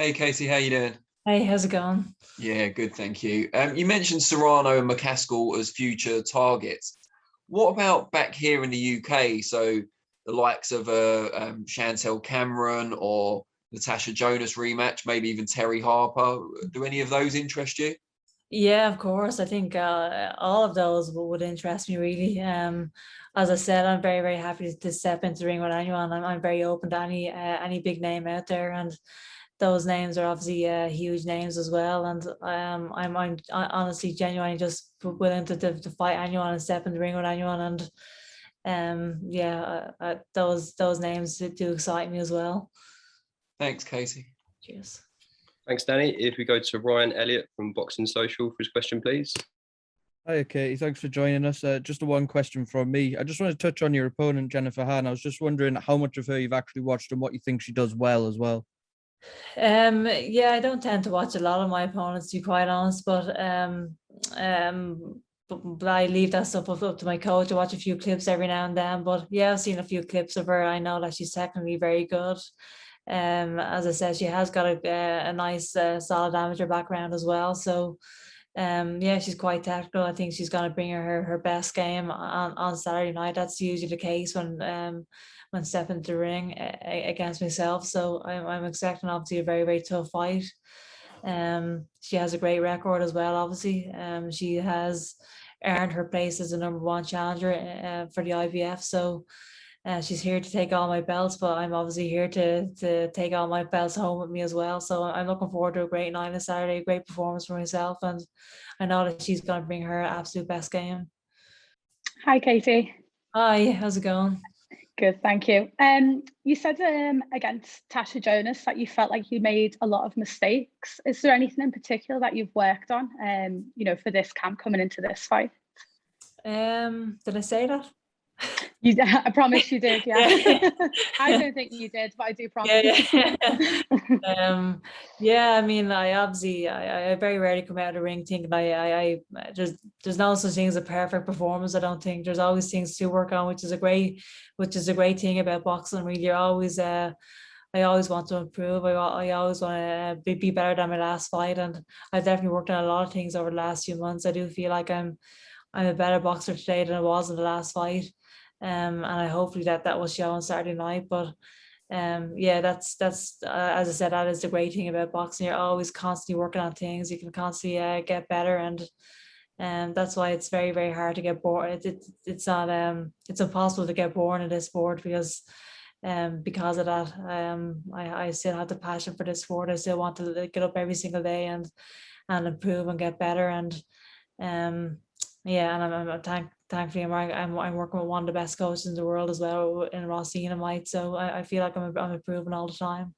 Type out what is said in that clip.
Hey Casey, how you doing? Hey, how's it going? Yeah, good, thank you. You mentioned Serrano and McCaskill as future targets. What about back here in the UK? So the likes of Chantelle Cameron or Natasha Jonas rematch, maybe even Terry Harper. Do any of those interest you? Yeah, of course. I think all of those would interest me really. As I said, I'm very, very happy to step into the ring with anyone. I'm very open to any big name out there, and those names are obviously huge names as well. And I'm honestly genuinely just willing to fight anyone and step in the ring with anyone. And yeah, those names do excite me as well. Thanks, Casey. Cheers. Thanks, Danny. If we go to Ryan Elliott from Boxing Social for his question, please. Hi, Katie. Thanks for joining us. Just a one question from me. I just want to touch on your opponent, Jennifer Han. I was just wondering how much of her you've actually watched and what you think she does well as well. Yeah, I don't tend to watch a lot of my opponents, to be quite honest, but I leave that stuff up to my coach to watch a few clips every now and then. But yeah, I've seen a few clips of her. I know that she's technically very good. As I said, she has got a nice solid amateur background as well. So yeah, she's quite technical. I think she's going to bring her best game on Saturday night. That's usually the case when stepping into the ring against myself. So I'm expecting obviously a very, very tough fight. She has a great record as well, obviously. She has earned her place as the #1 challenger for the IBF. So she's here to take all my belts, but I'm obviously here to take all my belts home with me as well. So I'm looking forward to a great night on Saturday, a great performance for myself, and I know that she's going to bring her absolute best game. Hi, Katie. Hi, how's it going? Good, thank you. You said against Tasha Jonas that you felt like you made a lot of mistakes. Is there anything in particular that you've worked on, for this camp coming into this fight? Did I say that? I promise you did, yeah. I don't think you did, but I do promise. Yeah. I mean, I very rarely come out of the ring thinking there's no such thing as a perfect performance. I don't think. There's always things to work on, which is a great thing about boxing. Really, I always want to improve. I always want to be better than my last fight, and I've definitely worked on a lot of things over the last few months. I do feel like I'm a better boxer today than I was in the last fight. And I hopefully that will show on Saturday night. But yeah, that's as I said, that is the great thing about boxing. You're always constantly working on things. You can constantly get better, and that's why it's very, very hard to get bored. It's not it's impossible to get bored in this sport because of that. I still have the passion for this sport. I still want to get up every single day and improve and get better. And yeah, and thankfully I'm working with one of the best coaches in the world as well, in Rossina Might. So I feel like I'm improving all the time.